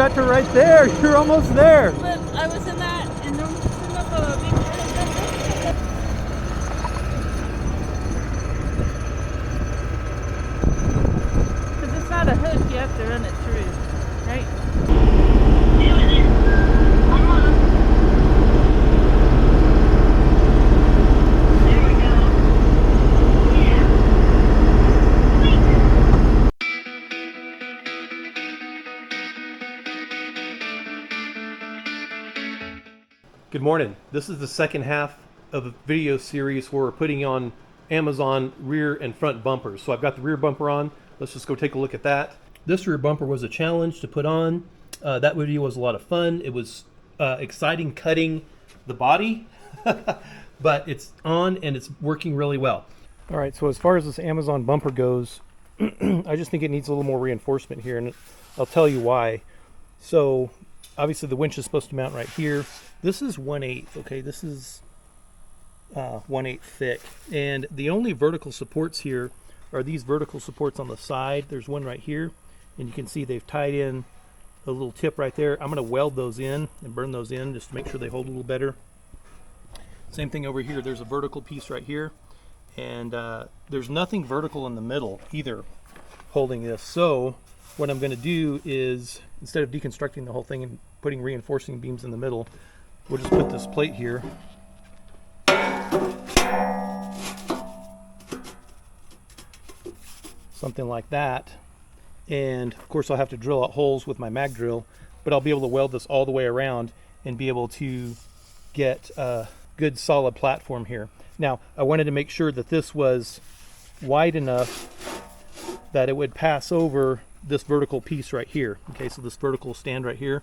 got to right there. You're almost there. But I was in that, and there was just enough of a big because it's not a hook, you have to run it through, right? Good morning. This is the second half of a video series where we're putting on Amazon rear and front bumpers. So I've got the rear bumper on. Let's just go take a look at that. This rear bumper was a challenge to put on. That video was a lot of fun. It was exciting cutting the body, but it's on and it's working really well. All right, so as far as this Amazon bumper goes, I just think it needs a little more reinforcement here, and I'll tell you why. So obviously the winch is supposed to mount right here. This is 1/8, okay? This is 1/8 thick. And the only vertical supports here are these vertical supports on the side. There's one right here, and you can see they've tied in a little tip right there. I'm gonna weld those in and burn those in just to make sure they hold a little better. Same thing over here. There's a vertical piece right here, and there's nothing vertical in the middle either holding this. So what I'm gonna do is, instead of deconstructing the whole thing and putting reinforcing beams in the middle, we'll just put this plate here. Something like that. And of course I'll have to drill out holes with my mag drill, but I'll be able to weld this all the way around and be able to get a good solid platform here. Now, I wanted to make sure that this was wide enough that it would pass over this vertical piece right here. Okay, so this vertical stand right here,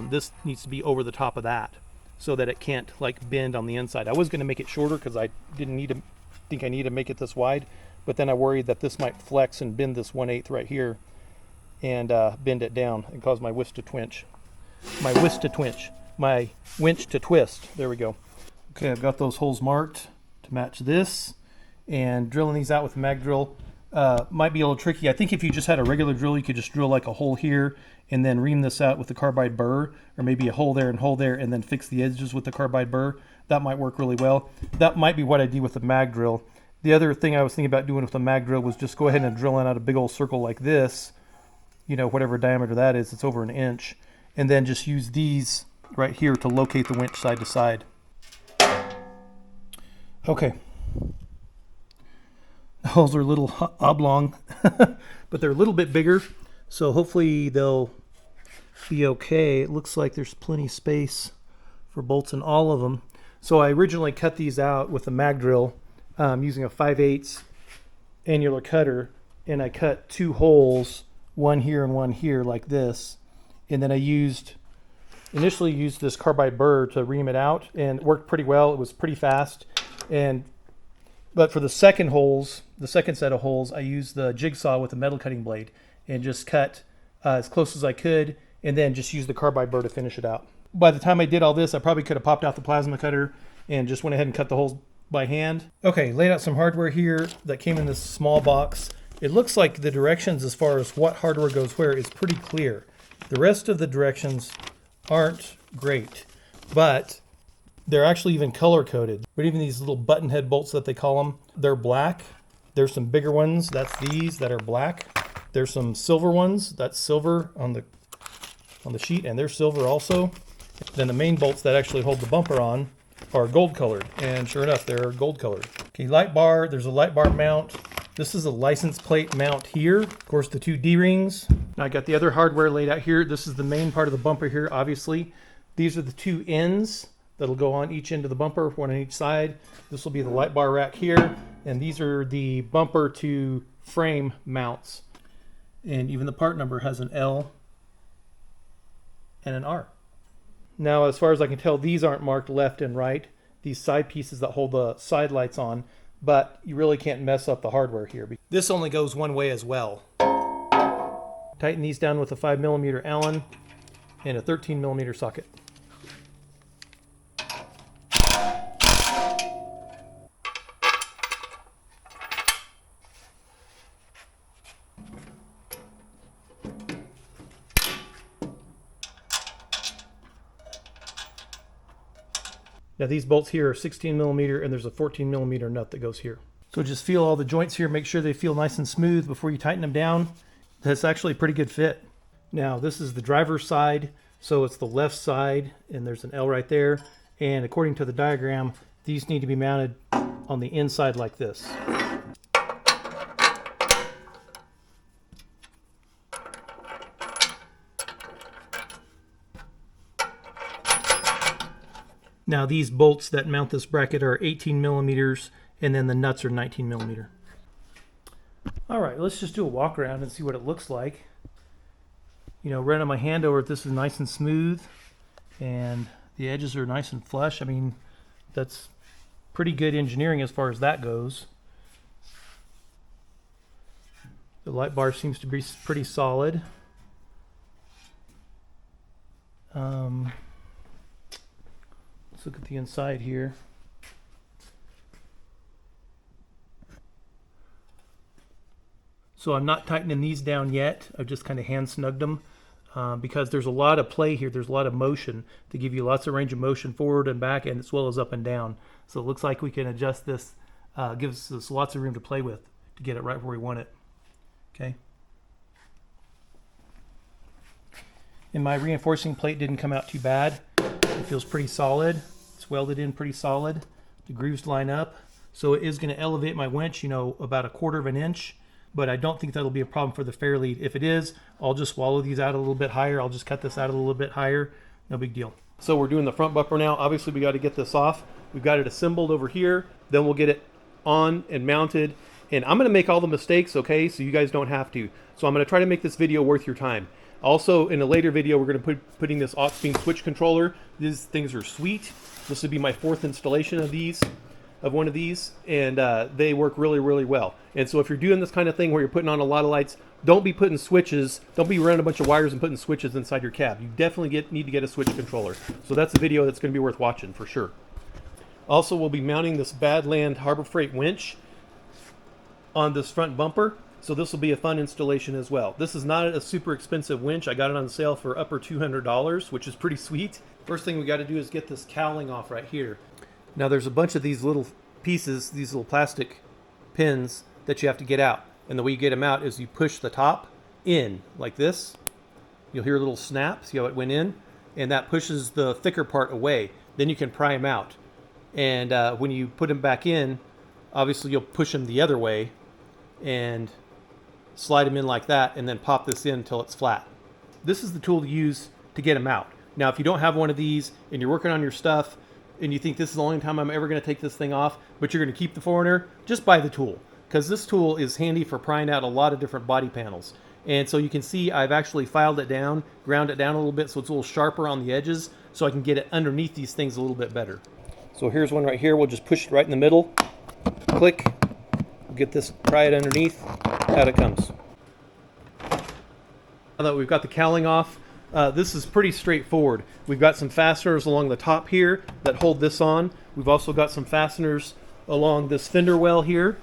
this needs to be over the top of that so that it can't like bend on the inside. I was going to make it shorter because I didn't need to think I need to make it this wide, but then I worried that this might flex and bend this 1/8 right here and bend it down and cause my winch to twitch. My winch to twist. There we go. Okay, I've got those holes marked to match this, and drilling these out with a mag drill might be a little tricky. I think if you just had a regular drill, you could just drill like a hole here and then ream this out with the carbide burr, or maybe a hole there and then fix the edges with the carbide burr. That might work really well. That might be what I do with the mag drill. The other thing I was thinking about doing with the mag drill was just go ahead and drill out a big old circle like this, you know, whatever diameter that is, it's over 1 inch, and then just use these right here to locate the winch side to side. Okay. The holes are a little oblong, but they're a little bit bigger, so hopefully they'll be okay. It looks like there's plenty of space for bolts in all of them. So I originally cut these out with a mag drill using a 5/8 annular cutter, and I cut 2 holes, one here and one here like this, and then I initially used this carbide burr to ream it out, and it worked pretty well. It was pretty fast, but for the second set of holes, I used the jigsaw with a metal cutting blade and just cut as close as I could, and then just used the carbide burr to finish it out. By the time I did all this, I probably could have popped out the plasma cutter and just went ahead and cut the holes by hand. Okay, laid out some hardware here that came in this small box. It looks like the directions as far as what hardware goes where is pretty clear. The rest of the directions aren't great, but they're actually even color coded. But even these little button head bolts that they call them, they're black. There's some bigger ones, that's these that are black. There's some silver ones, that's silver on the sheet, and they're silver also. Then the main bolts that actually hold the bumper on are gold colored, and sure enough, they're gold colored. Okay, light bar, there's a light bar mount. This is a license plate mount here. Of course, the 2 D-rings. Now I got the other hardware laid out here. This is the main part of the bumper here, obviously. These are the 2 ends that'll go on each end of the bumper, one on each side. This will be the light bar rack here, and these are the bumper to frame mounts. And even the part number has an L and an R. Now, as far as I can tell, these aren't marked left and right, these side pieces that hold the side lights on, but you really can't mess up the hardware here. This only goes one way as well. Tighten these down with a 5mm Allen and a 13mm socket. Now these bolts here are 16 millimeter and there's a 14 millimeter nut that goes here. So just feel all the joints here, make sure they feel nice and smooth before you tighten them down. That's actually a pretty good fit. Now this is the driver's side, so it's the left side and there's an L right there. And according to the diagram, these need to be mounted on the inside like this. Now these bolts that mount this bracket are 18 millimeters and then the nuts are 19 millimeter. All right, let's just do a walk around and see what it looks like. You know, running my hand over it, this is nice and smooth and the edges are nice and flush. I mean, that's pretty good engineering as far as that goes. The light bar seems to be pretty solid. Let's look at the inside here. So I'm not tightening these down yet. I've just kind of hand snugged them because there's a lot of play here. There's a lot of motion to give you lots of range of motion forward and back and as well as up and down. So it looks like we can adjust this, gives us lots of room to play with to get it right where we want it. Okay. And my reinforcing plate didn't come out too bad. It feels pretty solid. It's welded in pretty solid. The grooves line up. So it is going to elevate my winch, you know, about 1/4 of an inch. But I don't think that'll be a problem for the fair lead. If it is, I'll just wallow these out a little bit higher. I'll just cut this out a little bit higher. No big deal. So we're doing the front bumper now. Obviously, we got to get this off. We've got it assembled over here. Then we'll get it on and mounted. And I'm going to make all the mistakes, okay, so you guys don't have to. So I'm going to try to make this video worth your time. Also, in a later video, we're going to putting this aux beam switch controller. These things are sweet. This would be my 4th installation of these. Of one of these, and they work really, really well. And so if you're doing this kind of thing where you're putting on a lot of lights, don't be putting switches, don't be running a bunch of wires and putting switches inside your cab. You definitely need to get a switch controller. So that's a video that's going to be worth watching for sure. Also, we'll be mounting this Badland Harbor Freight winch on this front bumper. So this will be a fun installation as well. This is not a super expensive winch. I got it on sale for upper $200, which is pretty sweet. First thing we got to do is get this cowling off right here. Now there's a bunch of these little pieces, these little plastic pins that you have to get out. And the way you get them out is you push the top in like this. You'll hear a little snap, see how it went in? And that pushes the thicker part away. Then you can pry them out. And when you put them back in, obviously you'll push them the other way and slide them in like that and then pop this in until it's flat. This is the tool to use to get them out. Now if you don't have one of these and you're working on your stuff, and you think this is the only time I'm ever going to take this thing off, but you're going to keep the 4Runner, just buy the tool. Because this tool is handy for prying out a lot of different body panels. And so you can see I've actually filed it down, ground it down a little bit so it's a little sharper on the edges, so I can get it underneath these things a little bit better. So here's one right here. We'll just push it right in the middle. Click. We'll get this, pry it underneath. Out it comes. Now that we've got the cowling off, this is pretty straightforward. We've got some fasteners along the top here that hold this on. We've also got some fasteners along this fender well here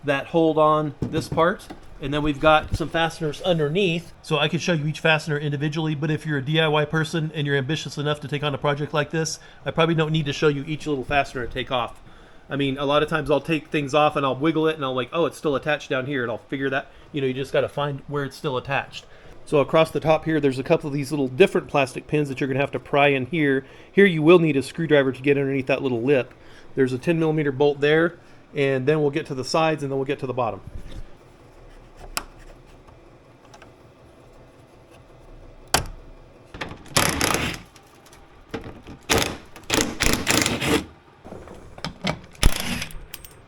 that hold on this part. And then we've got some fasteners underneath. So I could show you each fastener individually, but if you're a DIY person and you're ambitious enough to take on a project like this, I probably don't need to show you each little fastener to take off. I mean, a lot of times I'll take things off and I'll wiggle it and I'll like, oh, it's still attached down here, and I'll figure that, you know, you just got to find where it's still attached. So across the top here, there's a couple of these little different plastic pins that you're going to have to pry in here. Here you will need a screwdriver to get underneath that little lip. There's a 10 millimeter bolt there, and then we'll get to the sides and then we'll get to the bottom.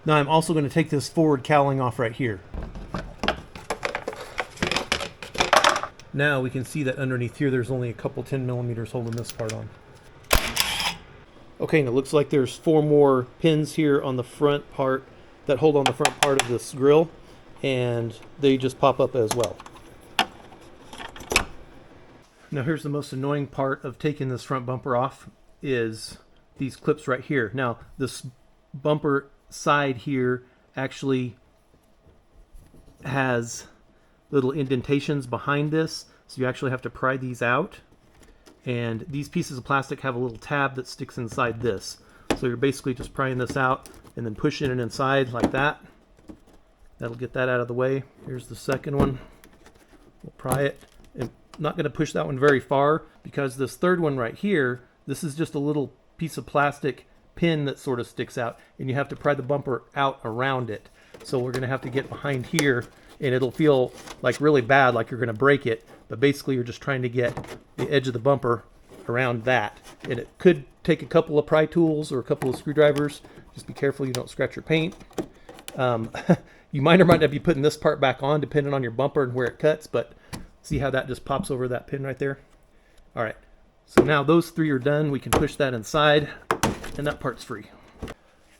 Now I'm also going to take this forward cowling off right here. Now we can see that underneath here there's only a couple 10 millimeters holding this part on. Okay, and it looks like there's 4 more pins here on the front part that hold on the front part of this grill, and they just pop up as well. Now here's the most annoying part of taking this front bumper off is these clips right here. Now this bumper side here actually has little indentations behind this, so you actually have to pry these out. And these pieces of plastic have a little tab that sticks inside this. So you're basically just prying this out and then pushing it inside like that. That'll get that out of the way. Here's the second one. We'll pry it. And I'm not going to push that one very far because this third one right here, this is just a little piece of plastic pin that sort of sticks out, and you have to pry the bumper out around it. So we're going to have to get behind here, and it'll feel like really bad, like you're going to break it, but basically you're just trying to get the edge of the bumper around that. And it could take a couple of pry tools or a couple of screwdrivers. Just be careful you don't scratch your paint. You might or might not be putting this part back on depending on your bumper and where it cuts, but see how that just pops over that pin right there? All right, so now those three are done. We can push that inside, and that part's free.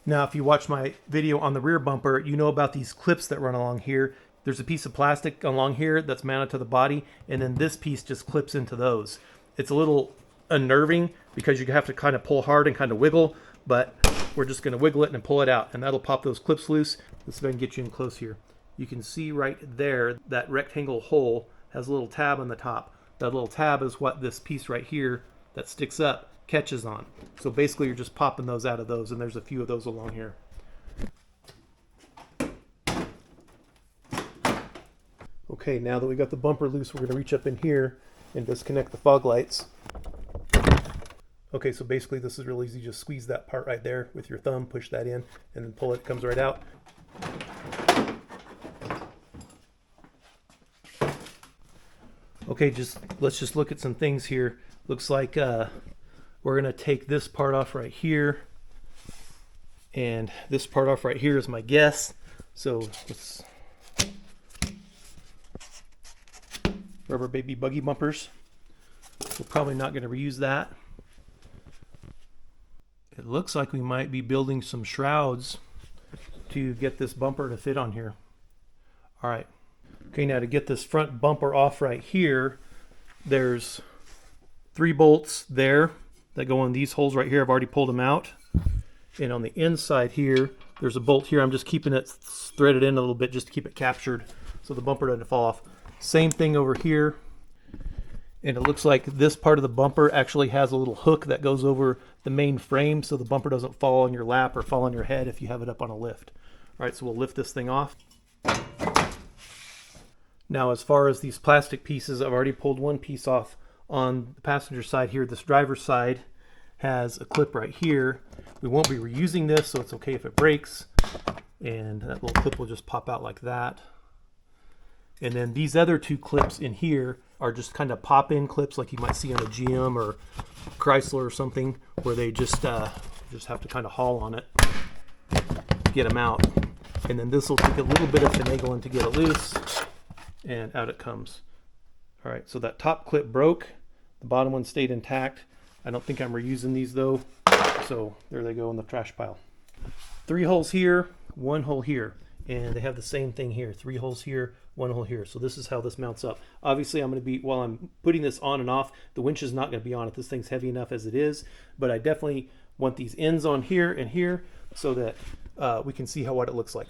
Now, if you watch my video on the rear bumper, you know about these clips that run along here. There's a piece of plastic along here that's mounted to the body, and then this piece just clips into those. It's a little unnerving because you have to kind of pull hard and kind of wiggle, but we're just going to wiggle it and pull it out, and that'll pop those clips loose. Let's see if I can get you in close here. You can see right there that rectangle hole has a little tab on the top. That little tab is what this piece right here that sticks up catches on. So basically you're just popping those out of those, and there's a few of those along here. Okay, now that we got the bumper loose, we're going to reach up in here and disconnect the fog lights. Okay, so basically this is real easy. Just squeeze that part right there with your thumb, push that in, and then pull it. It comes right out. Okay, let's just look at some things here. Looks like we're going to take this part off right here, and this part off right here is my guess. So let's rubber baby buggy bumpers. We're probably not going to reuse that. It looks like we might be building some shrouds to get this bumper to fit on here. All right. Okay, now to get this front bumper off right here, there's 3 bolts there that go in these holes right here. I've already pulled them out. And on the inside here, there's a bolt here. I'm just keeping it threaded in a little bit just to keep it captured so the bumper doesn't fall off. Same thing over here. And it looks like this part of the bumper actually has a little hook that goes over the main frame so the bumper doesn't fall on your lap or fall on your head if you have it up on a lift. All right, so we'll lift this thing off. Now, as far as these plastic pieces, I've already pulled one piece off on the passenger side here. This driver's side has a clip right here. We won't be reusing this, so it's okay if it breaks. And that little clip will just pop out like that. And then these other 2 clips in here are just kind of pop-in clips like you might see on a GM or Chrysler or something, where they just have to kind of haul on it to get them out. And then this will take a little bit of finagling to get it loose, and out it comes. All right, so that top clip broke. The bottom one stayed intact. I don't think I'm reusing these though. So there they go in the trash pile. 3 holes here, 1 hole here. And they have the same thing here. 3 holes here, 1 hole here. So this is how this mounts up. Obviously, I'm going to be, while I'm putting this on and off, the winch is not going to be on it. This thing's heavy enough as it is. But I definitely want these ends on here and here so that we can see what it looks like.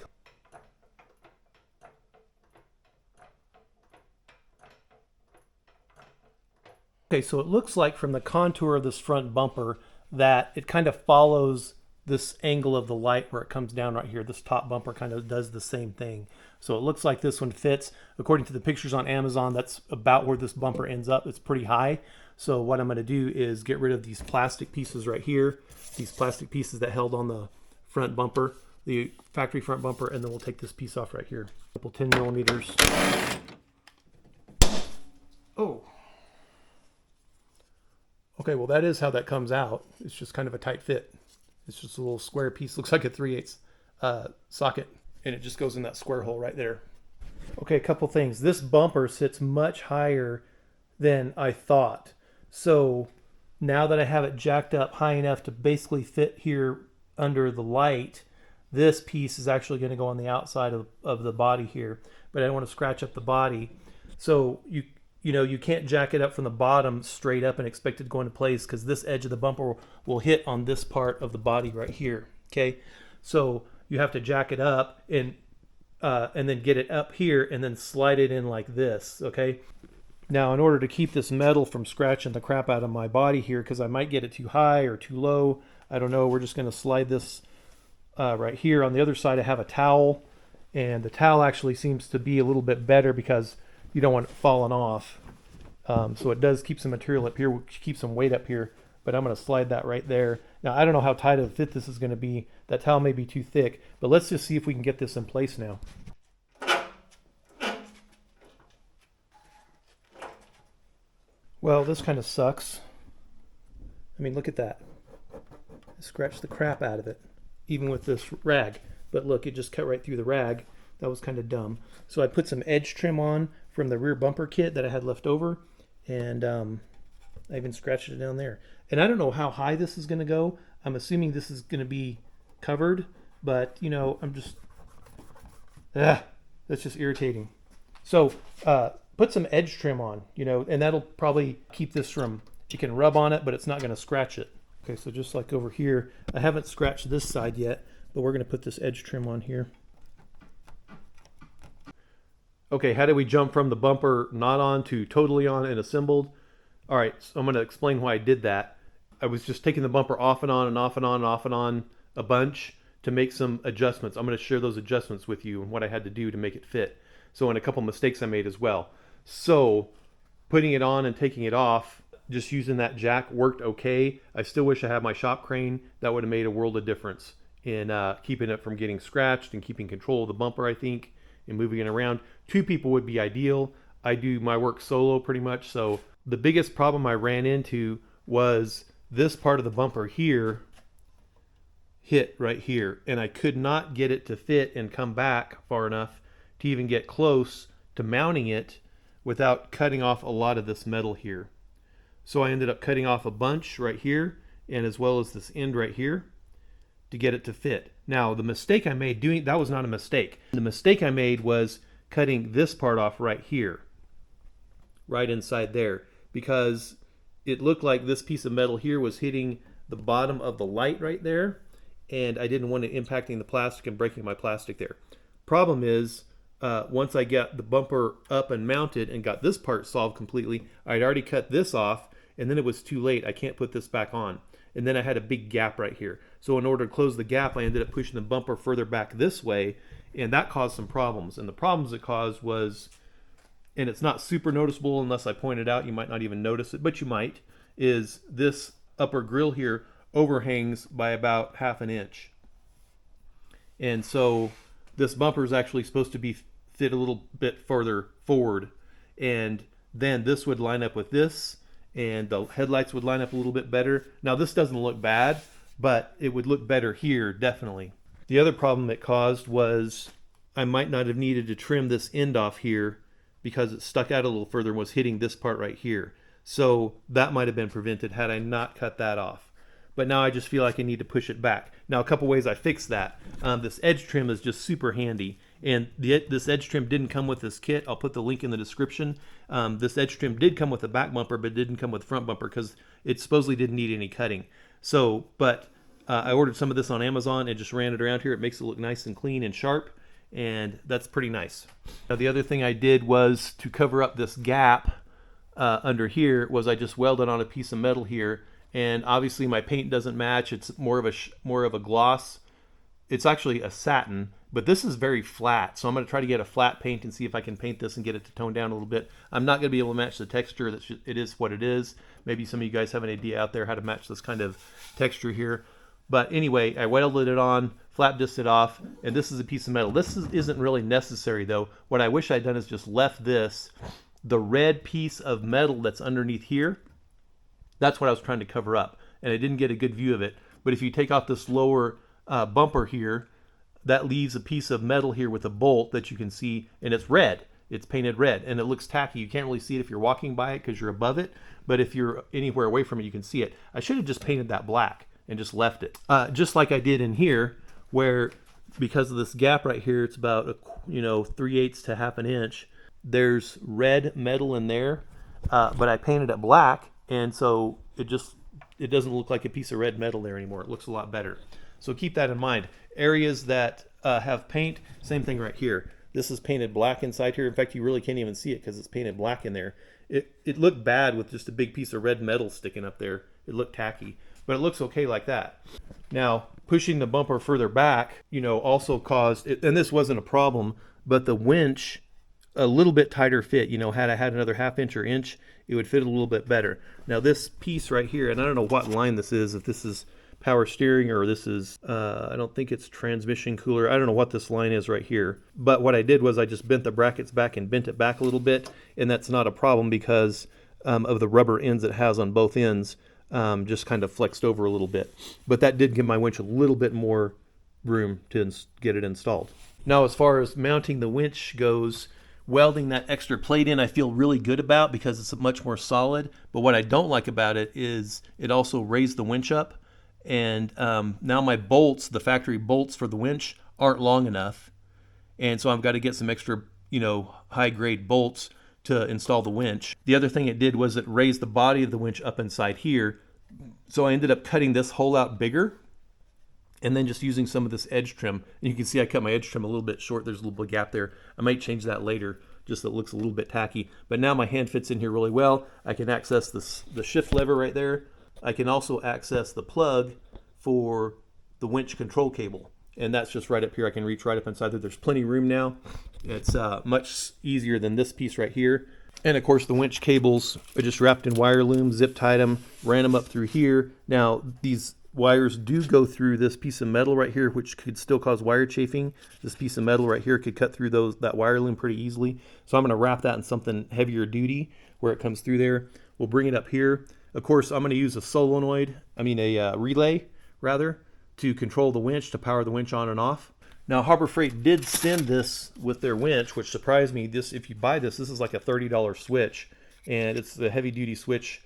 Okay, so it looks like from the contour of this front bumper that it kind of follows this angle of the light where it comes down right here. This top bumper kind of does the same thing. So it looks like this one fits. According to the pictures on Amazon, that's about where this bumper ends up. It's pretty high. So what I'm going to do is get rid of these plastic pieces right here, these plastic pieces that held on the front bumper, the factory front bumper, and then we'll take this piece off right here. A couple 10 millimeters. Oh. Okay, well that is how that comes out. It's just kind of a tight fit. It's just a little square piece. Looks like a 3/8 socket, and it just goes in that square hole right there. Okay, a couple things. This bumper sits much higher than I thought. So now that I have it jacked up high enough to basically fit here under the light, this piece is actually going to go on the outside of the body here. But I don't want to scratch up the body. So you know, you can't jack it up from the bottom straight up and expect it to go into place, because this edge of the bumper will hit on this part of the body right here. Okay, so you have to jack it up and then get it up here and then slide it in like this. Okay, now in order to keep this metal from scratching the crap out of my body here, because I might get it too high or too low, I don't know. We're just going to slide this right here. On the other side, I have a towel, and the towel actually seems to be a little bit better because you don't want it falling off. So it does keep some material up here, keep some weight up here, but I'm going to slide that right there. Now, I don't know how tight of a fit this is going to be. That towel may be too thick, but let's just see if we can get this in place now. Well, this kind of sucks. I mean, look at that. I scratched the crap out of it, even with this rag. But look, it just cut right through the rag. That was kind of dumb. So I put some edge trim on from the rear bumper kit that I had left over, and I even scratched it down there. And I don't know how high this is going to go. I'm assuming this is going to be covered, but you know, I'm just, that's just irritating. So put some edge trim on, you know, and that'll probably keep this from, you can rub on it, but it's not going to scratch it. Okay, so just like over here, I haven't scratched this side yet, but we're going to put this edge trim on here. Okay, how do we jump from the bumper not on to totally on and assembled? All right, so I'm going to explain why I did that. I was just taking the bumper off and on and off and on and off and on a bunch to make some adjustments. I'm going to share those adjustments with you and what I had to do to make it fit. So, and a couple mistakes I made as well. So, putting it on and taking it off, just using that jack worked okay. I still wish I had my shop crane. That would have made a world of difference in keeping it from getting scratched and keeping control of the bumper, I think, and moving it around. 2 people would be ideal. I do my work solo pretty much, so the biggest problem I ran into was this part of the bumper here hit right here, and I could not get it to fit and come back far enough to even get close to mounting it without cutting off a lot of this metal here. So I ended up cutting off a bunch right here, and as well as this end right here, to get it to fit. Now, the mistake I made doing that was not a mistake. The mistake I made was cutting this part off right here, right inside there, because it looked like this piece of metal here was hitting the bottom of the light right there, and I didn't want it impacting the plastic and breaking my plastic there. Problem is, once I got the bumper up and mounted and got this part solved completely, I'd already cut this off, and then it was too late. I can't put this back on. And then I had a big gap right here. So in order to close the gap, I ended up pushing the bumper further back this way, and that caused some problems. And the problems it caused was, and it's not super noticeable unless I point it out, you might not even notice it, but you might, is this upper grill here overhangs by about 1/2 inch. And so this bumper is actually supposed to be fit a little bit further forward, and then this would line up with this, and the headlights would line up a little bit better. Now this doesn't look bad, but it would look better here, definitely. The other problem it caused was I might not have needed to trim this end off here because it stuck out a little further and was hitting this part right here. So that might have been prevented had I not cut that off. But now I just feel like I need to push it back. Now, a couple ways I fixed that. This edge trim is just super handy. And this edge trim didn't come with this kit. I'll put the link in the description. This edge trim did come with a back bumper, but didn't come with front bumper because it supposedly didn't need any cutting. So, but I ordered some of this on Amazon and just ran it around here. It makes it look nice and clean and sharp, and that's pretty nice. Now, the other thing I did was to cover up this gap under here was I just welded on a piece of metal here, and obviously my paint doesn't match. It's more of a gloss. It's actually a satin, but this is very flat, so I'm going to try to get a flat paint and see if I can paint this and get it to tone down a little bit. I'm not going to be able to match the texture. It is what it is. Maybe some of you guys have an idea out there how to match this kind of texture here. But anyway, I welded it on, flat disced it off, and this is a piece of metal. This isn't really necessary though. What I wish I'd done is just left this, the red piece of metal that's underneath here. That's what I was trying to cover up, and I didn't get a good view of it. But if you take off this lower bumper here, that leaves a piece of metal here with a bolt that you can see, and it's red. It's painted red, and it looks tacky. You can't really see it if you're walking by it because you're above it, but if you're anywhere away from it, you can see it. I should have just painted that black and just left it. Just like I did in here, where because of this gap right here, it's about 3/8 to 1/2 inch. There's red metal in there, but I painted it black, and so it doesn't look like a piece of red metal there anymore. It looks a lot better. So keep that in mind. Areas that have paint, same thing right here. This is painted black inside here. In fact, you really can't even see it because it's painted black in there. It looked bad with just a big piece of red metal sticking up there. It looked tacky. but it looks okay like that. Now, pushing the bumper further back, also caused it, and this wasn't a problem, but the winch a little bit tighter fit. Had I had another half inch or inch, it would fit a little bit better. Now this piece right here, and I don't know what line this is, if this is power steering or this is, I don't think it's transmission cooler. I don't know what this line is right here. But what I did was I just bent the brackets back and bent it back a little bit, and that's not a problem because of the rubber ends it has on both ends, just kind of flexed over a little bit. But that did give my winch a little bit more room to get it installed. Now, as far as mounting the winch goes, welding that extra plate in I feel really good about because it's much more solid. But what I don't like about it is it also raised the winch up. And now my bolts, the factory bolts for the winch, aren't long enough. And so I've got to get some extra, high grade bolts to install the winch. The other thing it did was it raised the body of the winch up inside here. So I ended up cutting this hole out bigger and then just using some of this edge trim. And you can see I cut my edge trim a little bit short. There's a little bit of gap there. I might change that later, just so it looks a little bit tacky. But now my hand fits in here really well. I can access the shift lever right there. I can also access the plug for the winch control cable. And that's just right up here. I can reach right up inside there. There's plenty of room now. It's much easier than this piece right here. And of course the winch cables are just wrapped in wire loom, zip tied them, ran them up through here. Now these wires do go through this piece of metal right here, which could still cause wire chafing. This piece of metal right here could cut through that wire loom pretty easily. So I'm going to wrap that in something heavier duty where it comes through there. We'll bring it up here. Of course, I'm going to use a relay rather, to control the winch, to power the winch on and off. Now, Harbor Freight did send this with their winch, which surprised me. If you buy this is like a $30 switch, and it's the heavy duty switch.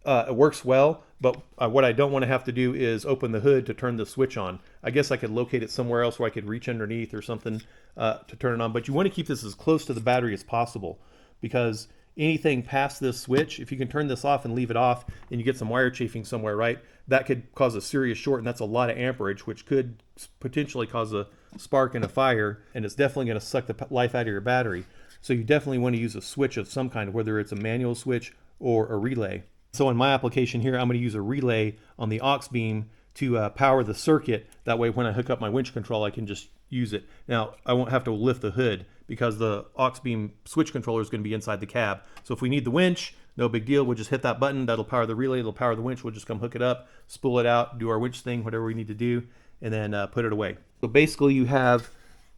It works well, but what I don't want to have to do is open the hood to turn the switch on. I guess I could locate it somewhere else where I could reach underneath or something to turn it on. But you want to keep this as close to the battery as possible, because anything past this switch, if you can turn this off and leave it off and you get some wire chafing somewhere, right, that could cause a serious short, and that's a lot of amperage, which could potentially cause a spark and a fire, and it's definitely going to suck the life out of your battery. So you definitely want to use a switch of some kind, whether it's a manual switch or a relay. So in my application here, I'm going to use a relay on the aux beam to power the circuit. That way when I hook up my winch control, I can just use it. Now, I won't have to lift the hood because the aux beam switch controller is going to be inside the cab. So if we need the winch, no big deal. We'll just hit that button. That'll power the relay. It'll power the winch. We'll just come hook it up, spool it out, do our winch thing, whatever we need to do, and then put it away. So basically you have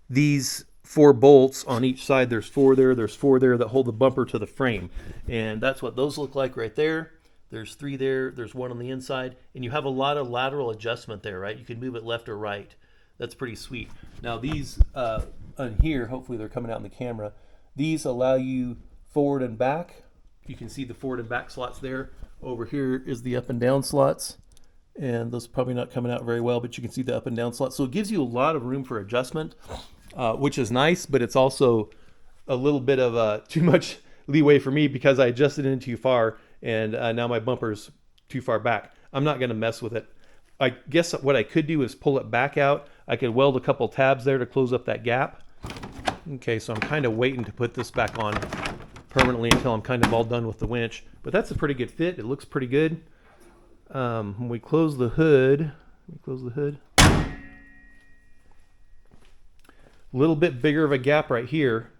these 4 bolts on each side. There's 4 there. There's 4 there that hold the bumper to the frame. And that's what those look like right there. There's 3 there. There's 1 on the inside. And you have a lot of lateral adjustment there, right? You can move it left or right. That's pretty sweet. Now these on here, hopefully they're coming out in the camera. These allow you forward and back. You can see the forward and back slots there. Over here is the up and down slots. And those are probably not coming out very well, but you can see the up and down slots. So it gives you a lot of room for adjustment, which is nice, but it's also a little bit of too much leeway for me because I adjusted it in too far, and now my bumper's too far back. I'm not going to mess with it. I guess what I could do is pull it back out. I could weld a couple tabs there to close up that gap. Okay, so I'm kind of waiting to put this back on permanently until I'm kind of all done with the winch. But that's a pretty good fit. It looks pretty good. When we close the hood, a little bit bigger of a gap right here.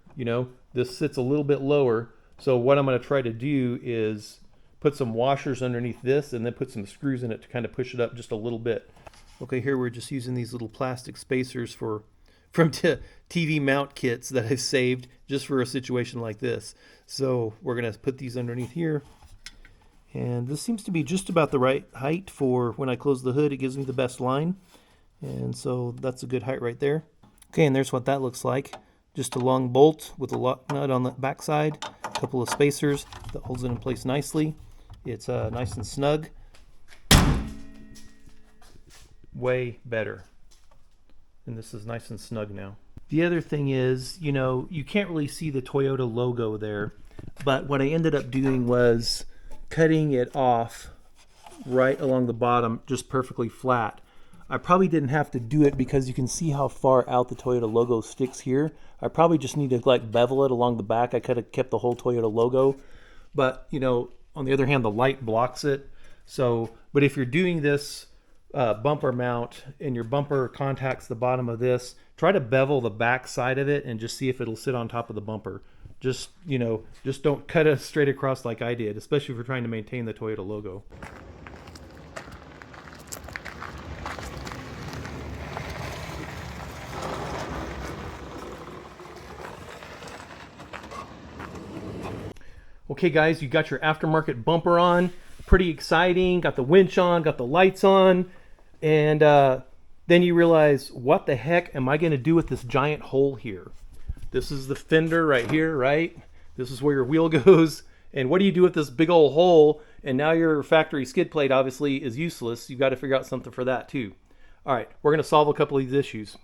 This sits a little bit lower. So what I'm going to try to do is put some washers underneath this and then put some screws in it to kind of push it up just a little bit. Okay, here we're just using these little plastic spacers from TV mount kits that I've saved just for a situation like this. So we're going to put these underneath here. And this seems to be just about the right height for when I close the hood. It gives me the best line. And so that's a good height right there. Okay, and there's what that looks like. Just a long bolt with a lock nut on the back side, a couple of spacers that holds it in place nicely. It's nice and snug. Way better. And this is nice and snug now. The other thing is, you can't really see the Toyota logo there, but what I ended up doing was cutting it off right along the bottom, just perfectly flat. I probably didn't have to do it because you can see how far out the Toyota logo sticks here. I probably just need to bevel it along the back. I could have kept the whole Toyota logo, but on the other hand, the light blocks it. So, but if you're doing this bumper mount and your bumper contacts the bottom of this, try to bevel the back side of it and just see if it'll sit on top of the bumper. Just, you know, just don't cut it straight across like I did, especially if you're trying to maintain the Toyota logo. Okay guys, you got your aftermarket bumper on, pretty exciting, got the winch on, got the lights on, and then you realize, what the heck am I gonna do with this giant hole here? This is the fender right here, right? This is where your wheel goes, and what do you do with this big old hole? And now your factory skid plate obviously is useless. You've got to figure out something for that too. All right, we're gonna solve a couple of these issues.